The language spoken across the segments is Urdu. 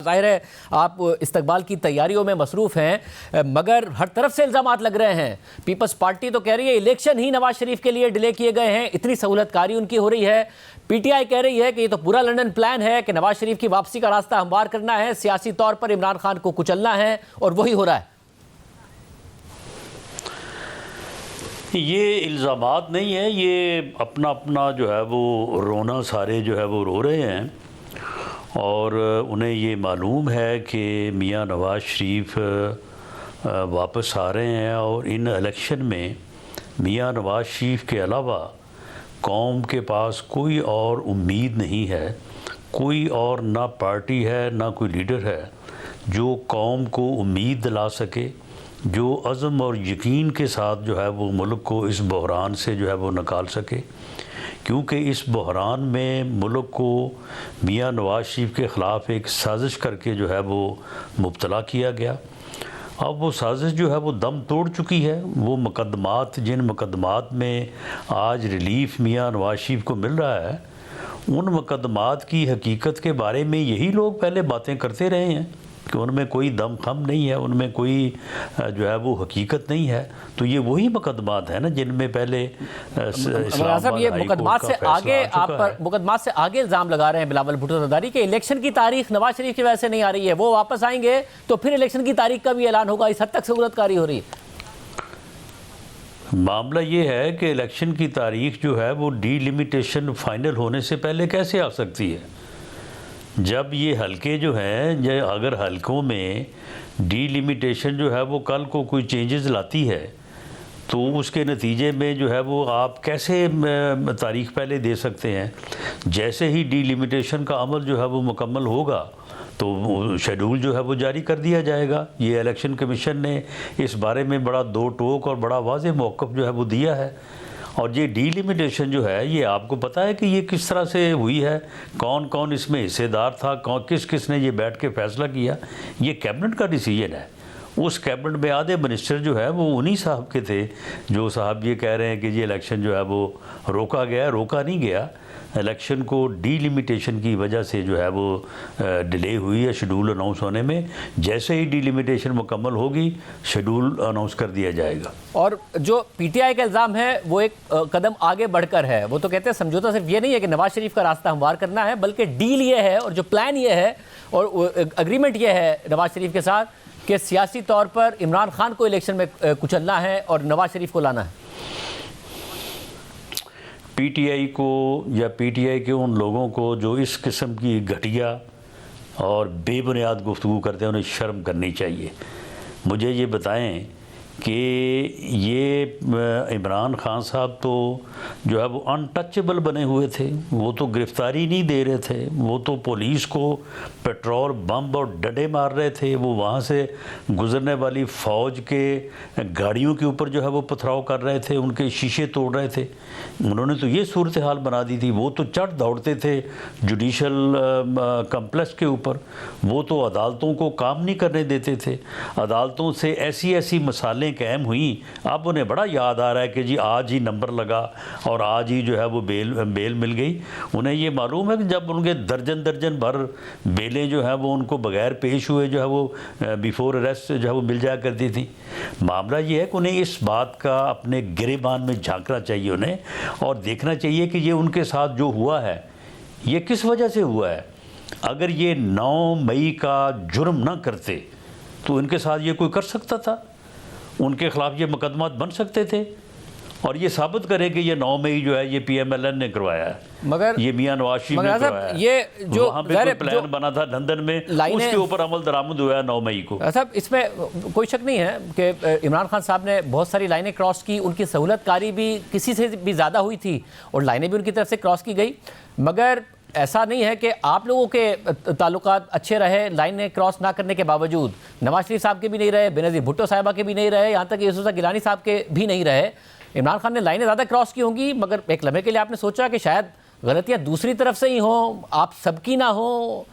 ظاہر ہے آپ استقبال کی تیاریوں میں مصروف ہیں، مگر ہر طرف سے الزامات لگ رہے ہیں۔ پیپلز پارٹی تو کہہ رہی ہے الیکشن ہی نواز شریف کے لیے ڈیلے کیے گئے ہیں، اتنی سہولت کاری ان کی ہو رہی ہے۔ پی ٹی آئی کہہ رہی ہے کہ یہ تو پورا لنڈن پلان ہے کہ نواز شریف کی واپسی کا راستہ ہموار کرنا ہے، سیاسی طور پر عمران خان کو کچلنا ہے، اور وہی ہو رہا ہے۔ یہ الزامات نہیں ہیں، یہ اپنا اپنا جو ہے وہ رونا سارے جو ہے وہ رو رہے ہیں، اور انہیں یہ معلوم ہے کہ میاں نواز شریف واپس آ رہے ہیں، اور ان الیکشن میں میاں نواز شریف کے علاوہ قوم کے پاس کوئی اور امید نہیں ہے، کوئی اور نہ پارٹی ہے نہ کوئی لیڈر ہے جو قوم کو امید دلا سکے، جو عزم اور یقین کے ساتھ جو ہے وہ ملک کو اس بحران سے جو ہے وہ نکال سکے، کیونکہ اس بحران میں ملک کو میاں نواز شریف کے خلاف ایک سازش کر کے جو ہے وہ مبتلا کیا گیا۔ اب وہ سازش جو ہے وہ دم توڑ چکی ہے۔ وہ مقدمات، جن مقدمات میں آج ریلیف میاں نواز شریف کو مل رہا ہے، ان مقدمات کی حقیقت کے بارے میں یہی لوگ پہلے باتیں کرتے رہے ہیں کہ ان میں کوئی دم خم نہیں ہے، ان میں کوئی جو ہے وہ حقیقت نہیں ہے۔ تو یہ وہی مقدمات ہیں نا جن میں پہلے اسلام آباد یہ ہائی مقدمات کورٹ سے کا آگے فیصلہ آ چکا ہے۔ مقدمات سے آگے الزام لگا رہے ہیں بلاول بھٹو زرداری کہ الیکشن کی تاریخ نواز شریف کی وجہ سے نہیں آ رہی ہے، وہ واپس آئیں گے تو پھر الیکشن کی تاریخ کا بھی اعلان ہوگا، اس حد تک سہولت کاری ہو رہی ہے۔ معاملہ یہ ہے کہ الیکشن کی تاریخ جو ہے وہ ڈی لیمیٹیشن فائنل ہونے سے پہلے کیسے آ سکتی ہے؟ جب یہ حلقے جو ہیں، اگر حلقوں میں ڈی لیمیٹیشن جو ہے وہ کل کو کوئی چینجز لاتی ہے تو اس کے نتیجے میں جو ہے وہ آپ کیسے تاریخ پہلے دے سکتے ہیں؟ جیسے ہی ڈی لیمیٹیشن کا عمل جو ہے وہ مکمل ہوگا تو شیڈول جو ہے وہ جاری کر دیا جائے گا۔ یہ الیکشن کمیشن نے اس بارے میں بڑا دو ٹوک اور بڑا واضح موقف جو ہے وہ دیا ہے، اور یہ ڈی لیمیٹیشن جو ہے یہ آپ کو پتہ ہے کہ یہ کس طرح سے ہوئی ہے، کون کون اس میں حصے دار تھا، کس نے یہ بیٹھ کے فیصلہ کیا۔ یہ کیبنٹ کا ڈیسیجن ہے۔ اس کیبنٹ میں آدھے منسٹر جو ہے وہ انہی صاحب کے تھے جو صاحب یہ کہہ رہے ہیں کہ یہ الیکشن جو ہے وہ روکا گیا۔ روکا نہیں گیا، الیکشن کو ڈی لیمیٹیشن کی وجہ سے جو ہے وہ ڈیلے ہوئی ہے شیڈول اناؤنس ہونے میں۔ جیسے ہی ڈی لیمیٹیشن مکمل ہوگی شیڈول اناؤنس کر دیا جائے گا۔ اور جو پی ٹی آئی کا الزام ہے وہ ایک قدم آگے بڑھ کر ہے، وہ تو کہتے ہیں سمجھوتا صرف یہ نہیں ہے کہ نواز شریف کا راستہ ہموار کرنا ہے، بلکہ ڈیل یہ ہے اور جو پلان یہ ہے اور اگریمنٹ یہ ہے نواز شریف کے ساتھ کہ سیاسی طور پر عمران خان کو الیکشن میں کچلنا ہے اور نواز شریف کو لانا ہے۔ پی ٹی آئی کو یا پی ٹی آئی کے ان لوگوں کو جو اس قسم کی گھٹیا اور بے بنیاد گفتگو کرتے ہیں انہیں شرم کرنی چاہیے۔ مجھے یہ بتائیں کہ یہ عمران خان صاحب تو جو ہے وہ انٹچبل بنے ہوئے تھے، وہ تو گرفتاری نہیں دے رہے تھے، وہ تو پولیس کو پیٹرول بم اور ڈنڈے مار رہے تھے، وہ وہاں سے گزرنے والی فوج کے گاڑیوں کے اوپر جو ہے وہ پتھراؤ کر رہے تھے، ان کے شیشے توڑ رہے تھے۔ انہوں نے تو یہ صورتحال بنا دی تھی۔ وہ تو چڑھ دوڑتے تھے جوڈیشل کمپلیکس کے اوپر، وہ تو عدالتوں کو کام نہیں کرنے دیتے تھے، عدالتوں سے ایسی مسالیں قائم ہوئیں۔ اب انہیں بڑا یاد آ رہا ہے کہ جی آج ہی نمبر لگا اور آج ہی جو ہے وہ بیل مل گئی۔ انہیں یہ معلوم ہے کہ جب ان کے درجن بھر بیلیں جو ہیں وہ ان کو بغیر پیش ہوئے جو ہے وہ بیفور اریسٹ جو ہے وہ مل جایا کرتی تھی۔ معاملہ یہ ہے کہ انہیں اس بات کا اپنے گریبان میں جھانکنا چاہیے انہیں، اور دیکھنا چاہیے کہ یہ ان کے ساتھ جو ہوا ہے یہ کس وجہ سے ہوا ہے۔ اگر یہ 9 مئی کا جرم نہ کرتے تو ان کے ساتھ یہ کوئی کر سکتا تھا؟ ان کے خلاف یہ مقدمات بن سکتے تھے، اور یہ ثابت کرے کہ یہ 9 مئی جو ہے یہ پی ایم ایل این نے کروایا ہے، مگر یہ میاں نواز شریف نے کروایا ہے۔ یہ جو وہاں پہ کوئی پلان بنا تھا لندن میں، اس کے اوپر عمل درآمد ہوا ہے 9 مئی کو۔ صاحب اس میں کوئی شک نہیں ہے کہ عمران خان صاحب نے بہت ساری لائنیں کراس کی، ان کی سہولت کاری بھی کسی سے بھی زیادہ ہوئی تھی اور لائنیں بھی ان کی طرف سے کراس کی گئی، مگر ایسا نہیں ہے کہ آپ لوگوں کے تعلقات اچھے رہے لائنیں کراس نہ کرنے کے باوجود۔ نواز شریف صاحب کے بھی نہیں رہے، بینظیر بھٹو صاحبہ کے بھی نہیں رہے، یہاں تک یوسف گیلانی صاحب کے بھی نہیں رہے۔ عمران خان نے لائنیں زیادہ کراس کی ہوں گی، مگر ایک لمحے کے لیے آپ نے سوچا کہ شاید غلطیاں دوسری طرف سے ہی ہوں، آپ سب کی نہ ہوں،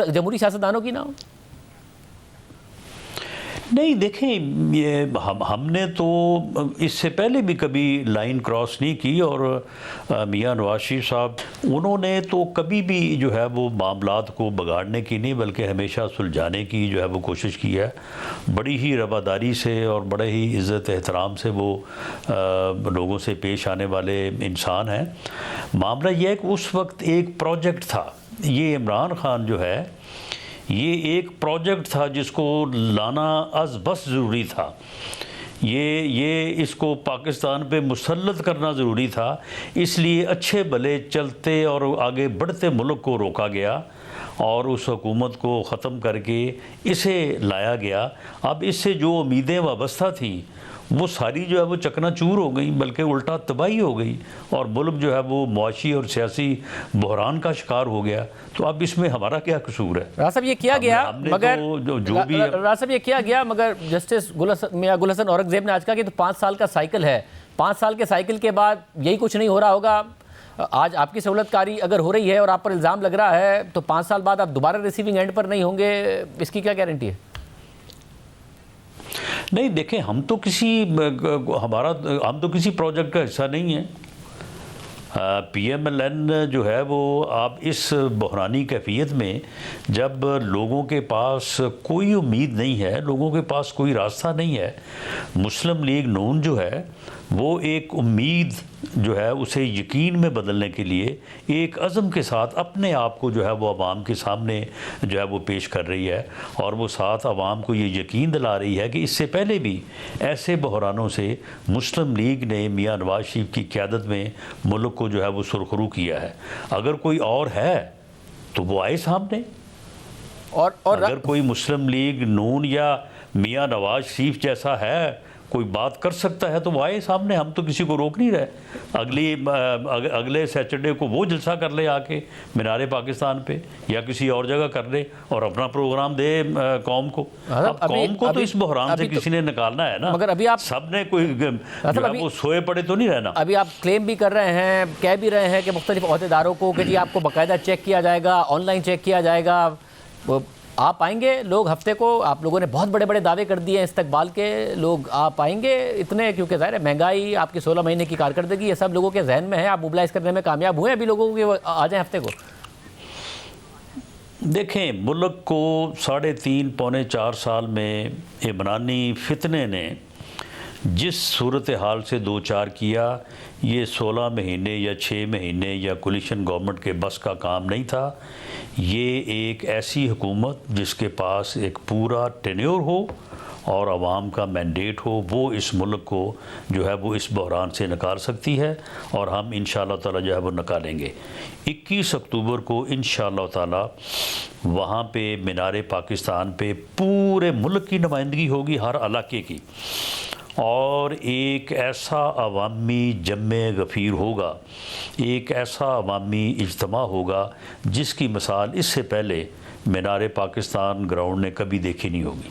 جمہوری سیاستدانوں کی نہ ہوں؟ نہیں دیکھیں، یہ ہم نے تو اس سے پہلے بھی کبھی لائن کراس نہیں کی، اور میاں نواز شریف صاحب انہوں نے تو کبھی بھی جو ہے وہ معاملات کو بگاڑنے کی نہیں بلکہ ہمیشہ سلجھانے کی جو ہے وہ کوشش کی ہے. بڑی ہی رواداری سے اور بڑے ہی عزت احترام سے وہ لوگوں سے پیش آنے والے انسان ہیں. معاملہ یہ ہے کہ اس وقت ایک پروجیکٹ تھا، یہ عمران خان جو ہے یہ ایک پروجیکٹ تھا جس کو لانا از بس ضروری تھا. یہ اس کو پاکستان پہ مسلط کرنا ضروری تھا، اس لیے اچھے بھلے چلتے اور آگے بڑھتے ملک کو روکا گیا اور اس حکومت کو ختم کر کے اسے لایا گیا. اب اس سے جو امیدیں وابستہ تھیں وہ ساری جو ہے وہ چکنا چور ہو گئیں، بلکہ الٹا تباہی ہو گئی، اور ملک جو ہے وہ معاشی اور سیاسی بحران کا شکار ہو گیا. تو اب اس میں ہمارا کیا قصور ہے؟ راز صاحب یہ کیا گیا مگر راز صاحب یہ کیا گیا مگر جسٹس میاں گل حسن اورنگزیب نے آج کہا کہ تو 5 سال کا سائیکل ہے، 5 سال کے سائیکل کے بعد یہی کچھ نہیں ہو رہا ہوگا. آج آپ کی سہولت کاری اگر ہو رہی ہے اور آپ پر الزام لگ رہا ہے تو 5 سال بعد آپ دوبارہ ریسیونگ اینڈ پر نہیں ہوں گے، اس کی کیا گارنٹی ہے؟ نہیں دیکھیں، ہم تو کسی پروجیکٹ کا حصہ نہیں ہیں. پی ایم ایل این جو ہے وہ آپ اس بحرانی کیفیت میں جب لوگوں کے پاس کوئی امید نہیں ہے، لوگوں کے پاس کوئی راستہ نہیں ہے، مسلم لیگ نون جو ہے وہ ایک امید جو ہے اسے یقین میں بدلنے کے لیے ایک عزم کے ساتھ اپنے آپ کو جو ہے وہ عوام کے سامنے جو ہے وہ پیش کر رہی ہے، اور وہ ساتھ عوام کو یہ یقین دلا رہی ہے کہ اس سے پہلے بھی ایسے بحرانوں سے مسلم لیگ نے میاں نواز شریف کی قیادت میں ملک کو جو ہے وہ سرخرو کیا ہے. اگر کوئی اور ہے تو وہ آئے سامنے، اور اگر کوئی مسلم لیگ نون یا میاں نواز شریف جیسا ہے کوئی بات کر سکتا ہے تو وہ آئے سامنے. ہم تو کسی کو روک نہیں رہے. اگلے سیچرڈے کو وہ جلسہ کر لے آ کے مینار پاکستان پہ یا کسی اور جگہ کر لے اور اپنا پروگرام دے قوم کو. اب قوم کو تو اس بحران سے کسی نے نکالنا ہے نا، مگر ابھی آپ سب نے کوئی وہ سوئے پڑے تو نہیں رہنا. ابھی آپ کلیم بھی کر رہے ہیں، کہہ بھی رہے ہیں کہ مختلف عہدیداروں کو کہ جی آپ کو باقاعدہ چیک کیا جائے گا، آن لائن چیک کیا جائے گا. آپ آئیں گے لوگ ہفتے کو؟ آپ لوگوں نے بہت بڑے بڑے دعوے کر دیے ہیں استقبال کے، لوگ آپ آئیں گے اتنے؟ کیونکہ ظاہر ہے مہنگائی، آپ کی 16 مہینے کی کارکردگی، یہ سب لوگوں کے ذہن میں ہے. آپ موبلائز کرنے میں کامیاب ہوئے ابھی لوگوں کے آ جائیں ہفتے کو؟ دیکھیں، ملک کو 3.5 پونے 4 سال میں عمرانی فتنے نے جس صورتحال سے دوچار کیا، یہ 16 مہینے یا 6 مہینے یا کولیشن گورنمنٹ کے بس کا کام نہیں تھا. یہ ایک ایسی حکومت جس کے پاس ایک پورا ٹینیور ہو اور عوام کا مینڈیٹ ہو، وہ اس ملک کو جو ہے وہ اس بحران سے نکال سکتی ہے، اور ہم انشاءاللہ تعالی جو ہے وہ نکالیں گے. 21 اکتوبر کو انشاءاللہ تعالی وہاں پہ مینار پاکستان پہ پورے ملک کی نمائندگی ہوگی، ہر علاقے کی، اور ایک ایسا عوامی جمع غفیر ہوگا، ایک ایسا عوامی اجتماع ہوگا جس کی مثال اس سے پہلے مینار پاکستان گراؤنڈ نے کبھی دیکھی نہیں ہوگی.